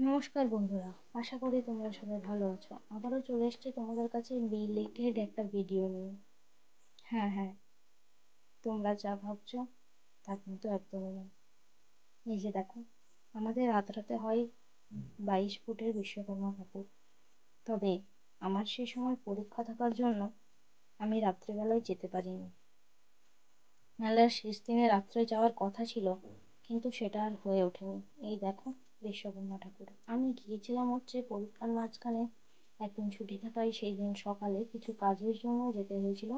নমস্কার বন্ধুরা, আশা করি তোমরা সবাই ভালো আছো। আবারও চলে এসেছি তোমাদের কাছে রিলেটেড একটা ভিডিও নিয়ে। হ্যাঁ হ্যাঁ, তোমরা যা ভাবছো তা কিন্তু একদমই না। এই যে দেখো, আমাদের রাতে হয় 22 ফুটের বিশ্বকর্মা ঠাকুর। তবে আমার সেই সময় পরীক্ষা থাকার জন্য আমি রাত্রিবেলায় যেতে পারিনি। মেলার শেষ দিনে রাত্রে যাওয়ার কথা ছিল, কিন্তু সেটা আর হয়ে ওঠেনি। এই দেখো, বিশ্বকর্মা ঠাকুর আমি গিয়েছিলাম হচ্ছে পরীক্ষার মাঝখানে। একদিন ছুটি থাকায় সেই দিন সকালে কিছু কাজের জন্য যেতে হয়েছিল,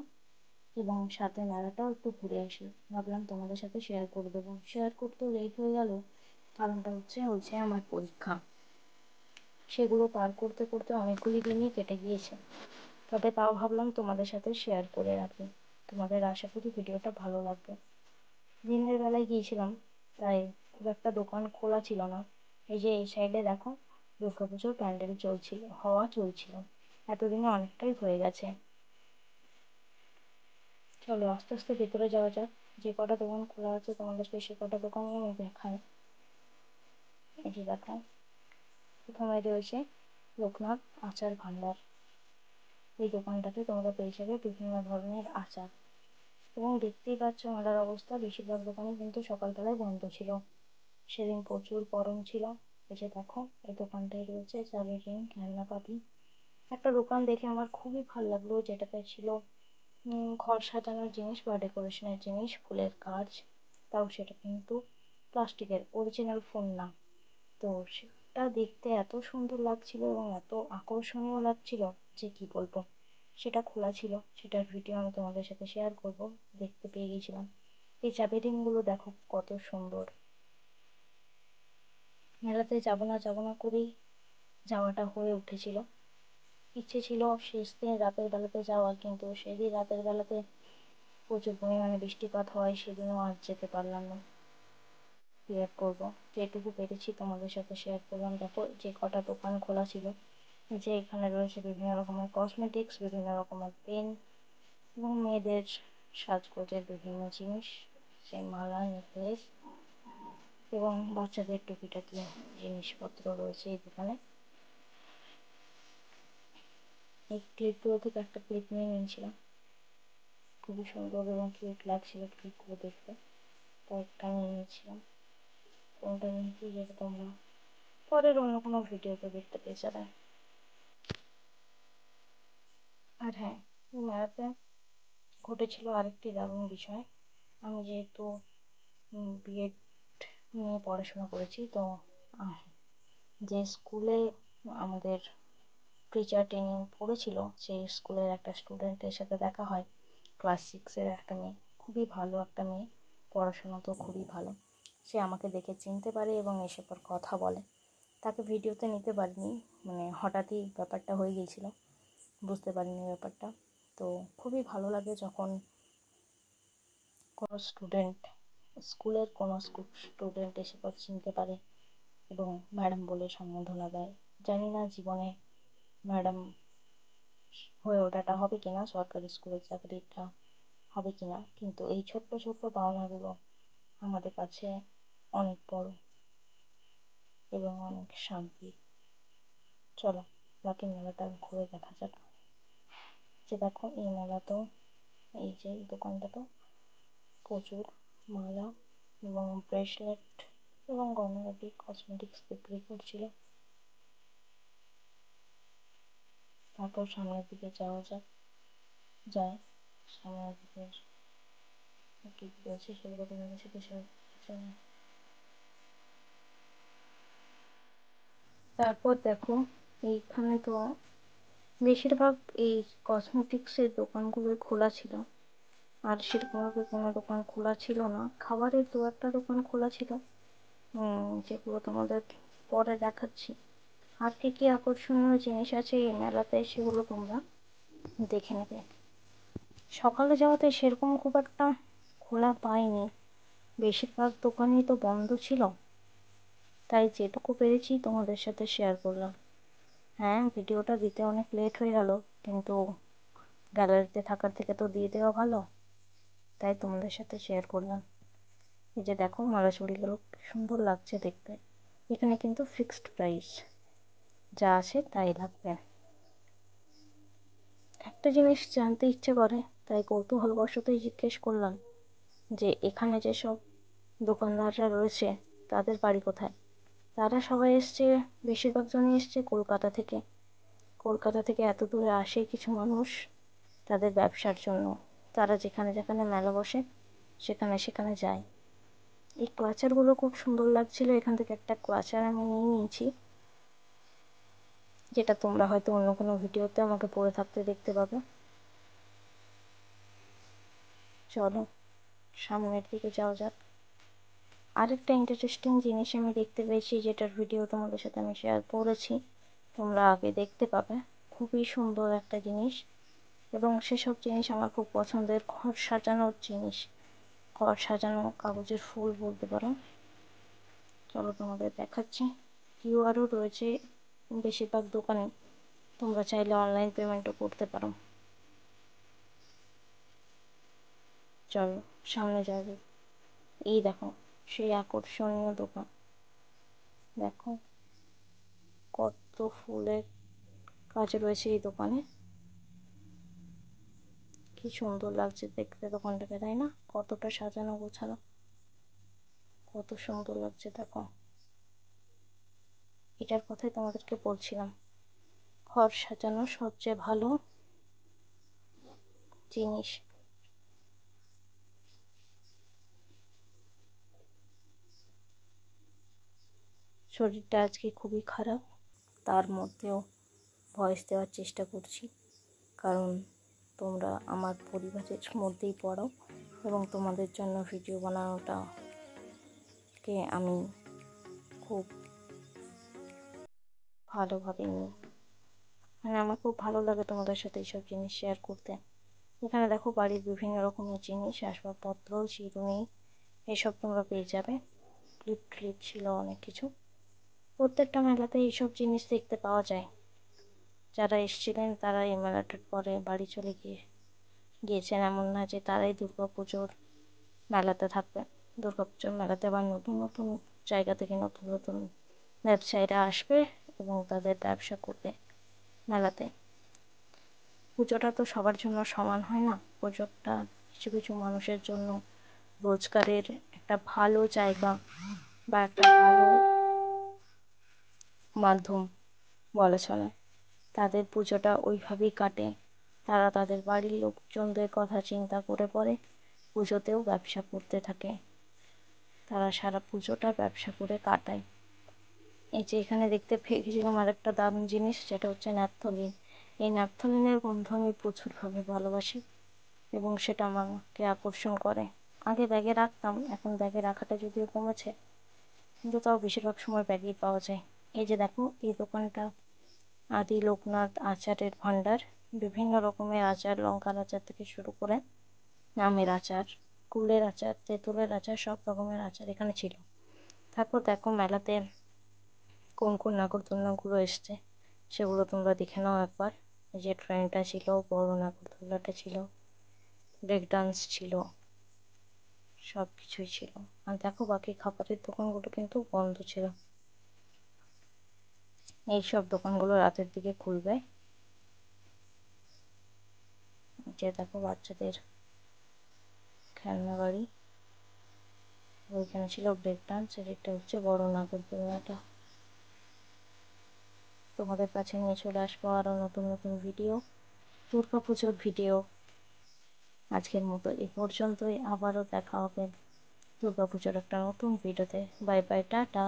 এবং সাথে মেলাটাও একটু ঘুরে আসি। ভাবলাম তোমাদের সাথে শেয়ার করে দেবো। শেয়ার করতেও লেট হয়ে গেল, কারণটা হচ্ছে আমার পরীক্ষা। সেগুলো পার করতে করতে অনেকগুলি দিনই কেটে গিয়েছে। তবে তাও ভাবলাম তোমাদের সাথে শেয়ার করে রাখি। তোমাদের আশা করি ভিডিওটা ভালো লাগবে। দিনের বেলায় গিয়েছিলাম, তাই খুব একটা দোকান খোলা ছিল না। এই যে এই সাইডে দেখো, দুর্গাপুজোর প্যান্ডেল চলছিল। এতদিনে অনেকটাই হয়ে গেছে। চলো আস্তে আস্তে ভেতরে যাওয়া যাক। যে কটা দোকান খোলা আছে তোমাদেরকে সে কটা দোকান আমি দেখাই। এই যে দেখো, প্রথমে রয়েছে লোকনাথ আচার ভান্ডার। এই দোকানটাতে তোমরা পেয়ে যাবে বিভিন্ন ধরনের আচার। এবং দেখতেই পাচ্ছ মেলার অবস্থা, বেশিরভাগ দোকানই কিন্তু সকালবেলায় বন্ধ ছিল। সেদিন প্রচুর গরম ছিল। এই যে দেখো, এই দোকানটায় রয়েছে চালের রিং, খেলনাপাতি। একটা দোকান দেখে আমার খুবই ভালো লাগলো, যেটাতে ছিল ঘর সাজানোর জিনিস বা ডেকোরেশনের জিনিস, ফুলের কাজ। তাও সেটা কিন্তু প্লাস্টিকের, অরিজিনাল ফুল না। তো সেটা দেখতে এত সুন্দর লাগছিল এবং এত আকর্ষণীয় লাগছিল যে কি বলবো। সেটা খোলা ছিল, সেটার ভিডিও আমি তোমাদের সাথে শেয়ার করব। দেখতে পেয়ে গেছিলাম। এই চাবি রিংগুলো দেখো কত সুন্দর। মেলাতে যাবো না করেই যাওয়াটা হয়ে উঠেছিল। ইচ্ছে ছিল শেষ দিন রাতের বেলাতে যাওয়ার, কিন্তু সেদিন রাতের বেলাতে প্রচুর পরিমাণে বৃষ্টিপাত হয়, সেদিনও আর যেতে পারলাম না। কি আর করবো, যেটুকু পেরেছি তোমাদের সাথে শেয়ার করলাম। দেখো যে কটা দোকান খোলা ছিল, যে এখানে রয়েছে বিভিন্ন রকমের কসমেটিক্স, বিভিন্ন রকমের পেন এবং মেয়েদের সাজগোজের বিভিন্ন জিনিস, সেই মালা, নেকলেস এবং বাচ্চাদের টুকিটাকি জিনিসপত্র রয়েছে এই দোকানে। এই ক্লিপগুলো থেকে একটা ক্লিপ নিয়ে নিয়েছিলাম, খুবই সুন্দর এবং কিউট লাগছিল ক্লিপগুলো দেখতে। তো একটা নিয়ে নিয়েছিলাম। কোনটা নিয়েছি যেটা তোমরা পরের অন্য কোনো ভিডিওতে দেখতে পেয়ে যাবে। আর হ্যাঁ, মেলাতে ঘটেছিল আরেকটি দারুণ বিষয়। আমি যেহেতু বিএড নিয়ে পড়াশোনা করেছি, তো যে স্কুলে আমাদের টিচার ট্রেনিং পড়েছিল, সেই স্কুলের একটা স্টুডেন্টের সাথে দেখা হয়। ক্লাস 6-এর একটা মেয়ে, খুবই ভালো একটা মেয়ে, পড়াশোনা তো খুবই ভালো। সে আমাকে দেখে চিনতে পারে এবং এসে পর কথা বলে। তাকে ভিডিওতে নিতে পারিনি, মানে হঠাৎই ব্যাপারটা হয়ে গিয়েছিল, বুঝতে পারিনি ব্যাপারটা। তো খুবই ভালো লাগে যখন কোনো স্টুডেন্ট, স্কুলের কোনো স্টুডেন্ট এসে পর চিনতে পারে এবং ম্যাডাম বলে সম্বোধনা দেয়। জানি না জীবনে ম্যাডাম হয়ে ওঠাটা হবে কিনা, সরকারি স্কুলের চাকরিটা হবে কিনা, কিন্তু এই ছোট্ট ছোট্ট পাওনাগুলো আমাদের কাছে অনেক বড় এবং অনেক শান্তি। চলো বাকি মেলাটা ঘুরে দেখা যাক। যে দেখো, এই মেলাতেও, এই যে দোকানটাতেও প্রচুর মালা এবং ব্রেসলেট এবং গয়নাগাটি, কসমেটিক্স বিক্রি করছিল। তারপর সামনের দিকে যায়। সামনের দিকে কি রয়েছে সেগুলো তোমাদের সাথে শেয়ার করতে চাই। তারপর দেখো, এইখানে তো বেশিরভাগ এই কসমেটিক্সের দোকানগুলো খোলা ছিল। আর সেরকমভাবে কোনো দোকান খোলা ছিল না। খাবারের দু একটা দোকান খোলা ছিল, যেগুলো তোমাদের পরে দেখাচ্ছি। আর কি কি আকর্ষণীয় জিনিস আছে এই মেলাতে সেগুলো তোমরা দেখে নেবে। সকালে যাওয়াতে সেরকম খুব একটা খোলা পাইনি, বেশিরভাগ দোকানই তো বন্ধ ছিল। তাই যেটুকু পেরেছি তোমাদের সাথে শেয়ার করলাম। হ্যাঁ, ভিডিওটা দিতে অনেক লেট হয়ে গেল, কিন্তু গ্যালারিতে থাকার থেকে তো দিয়ে দেওয়া ভালো, তাই তোমাদের সাথে শেয়ার করলাম। এই যে দেখো, মালা চুড়িগুলো কি সুন্দর লাগছে দেখতে। এখানে কিন্তু ফিক্সড প্রাইস, যা আসে তাই লাগবে। একটা জিনিস জানতে ইচ্ছে করে, তাই কৌতূহলবশতই জিজ্ঞেস করলাম যে এখানে যেসব দোকানদাররা রয়েছে তাদের বাড়ি কোথায়। তারা সবাই এসছে, বেশিরভাগজনই এসছে কলকাতা থেকে। কলকাতা থেকে এত দূরে আসে কিছু মানুষ তাদের ব্যবসার জন্য। তারা যেখানে যেখানে মেলা বসে সেখানে সেখানে যায়। এই ক্লাচারগুলো খুব সুন্দর লাগছিল, এখান থেকে একটা ক্লাচার আমি নিয়ে নিয়েছি, যেটা তোমরা হয়তো অন্য কোনো ভিডিওতে আমাকে পরে থাকতে দেখতে পাবে। চলো সামনের দিকে যাওয়া যাক। আরেকটা ইন্টারেস্টিং জিনিস আমি দেখতে পেয়েছি, যেটার ভিডিও তোমাদের সাথে আমি শেয়ার করেছি, তোমরা আগে দেখতে পাবে। খুবই সুন্দর একটা জিনিস, এবং সেসব জিনিস আমার খুব পছন্দের। ঘর সাজানোর জিনিস, ঘর সাজানো কাগজের ফুল বলতে পারো। চলো তোমাদের দেখাচ্ছি। কিউআরও রয়েছে বেশিরভাগ দোকানে, তোমরা চাইলে অনলাইন পেমেন্টও করতে পারো। চলো সামনে যাবে। এই দেখো সেই আকর্ষণীয় দোকান, দেখো কত ফুলের কাজ রয়েছে এই দোকানে। কি সুন্দর লাগছে দেখতে দোকানটাকে, তাই না? কতটা সাজানো গোছানো, কত সুন্দর লাগছে দেখো। এটার কথাই তোমাদেরকে বলছিলাম, ঘর সাজানোর সবচেয়ে ভালো জিনিস। শরীরটা আজকে খুবই খারাপ, তার মধ্যেও ভয়েস দেওয়ার চেষ্টা করছি, কারণ তোমরা আমার পরিবারের মধ্যেই পড়ো, এবং তোমাদের জন্য ভিডিও বানানোটাকে আমি খুব ভালোভাবে নিই। মানে আমার খুব ভালো লাগে তোমাদের সাথে এইসব জিনিস শেয়ার করতে। এখানে দেখো বাড়ির বিভিন্ন রকমের জিনিস, আসবাবপত্র, চিরুনি, এসব তোমরা পেয়ে যাবে। ক্লিপ ক্লিপ ছিল অনেক কিছু। প্রত্যেকটা মেলাতে এইসব জিনিস দেখতে পাওয়া যায়। যারা এসেছিলেন তারা এই মেলাটার পরে বাড়ি চলে গিয়েছেন, এমন না যে তারাই দুর্গাপুজোর মেলাতে থাকবে। দুর্গাপুজোর মেলাতে আবার নতুন নতুন জায়গা থেকে নতুন নতুন ব্যবসায়ীরা আসবে এবং তাদের ব্যবসা করবে মেলাতে। পুজোটা তো সবার জন্য সমান হয় না, পুজোটা কিছু কিছু মানুষের জন্য রোজগারের একটা ভালো জায়গা বা একটা ভালো মাধ্যম বলা চলে। তাদের পুজোটা ওইভাবেই কাটে, তারা তাদের বাড়ির লোকজনদের কথা চিন্তা করে পরে পুজোতেও ব্যবসা করতে থাকে। তারা সারা পুজোটা ব্যবসা করে কাটায়। এই যে এখানে দেখতে পেয়েছিলাম আর একটা দারুণ জিনিস, যেটা হচ্ছে ন্যাপথলিন। এই ন্যাপথলিনের গন্ধ আমি প্রচুরভাবে ভালোবাসি এবং সেটা আমাকে আকর্ষণ করে। আগে ব্যাগে রাখতাম, এখন ব্যাগে রাখাটা যদিও কমেছে, কিন্তু তাও বেশিরভাগ সময় ব্যাগেই পাওয়া যায়। এই যে দেখো এই দোকানটা আদি লোকনাথ আচারের ভাণ্ডার। বিভিন্ন রকমের আচার, লঙ্কার আচার থেকে শুরু করে আমের আচার, কুলের আচার, তেঁতুলের আচার, সব রকমের আচার এখানে ছিল। তারপর দেখো মেলাতে কোন কোন নাগরদোলনাগুলো এসছে সেগুলো তোমরা দেখে নাও একবার। এই যে ট্রেনটা ছিল, বড় নাগরদোলনাটা ছিল, ব্রেক ডান্স ছিল, সব কিছুই ছিল। আর দেখো বাকি খাবারের দোকানগুলো কিন্তু বন্ধ ছিল। এইসব দোকানগুলো রাতের দিকে খুলবে। যে দেখো বাচ্চাদের খেলনা গাড়ি, ওইখানে ছিল ব্রেক ডান্স, আর এটা হচ্ছে বড় নাগরদোলনাটা। তোমাদের কাছে নিয়ে চলে আসবো আরও নতুন নতুন ভিডিও, দুর্গাপুজোর ভিডিও। আজকের মতো এ পর্যন্তই, আবারও দেখা হবে দুর্গাপুজোর একটা নতুন ভিডিওতে। Bye bye, tata.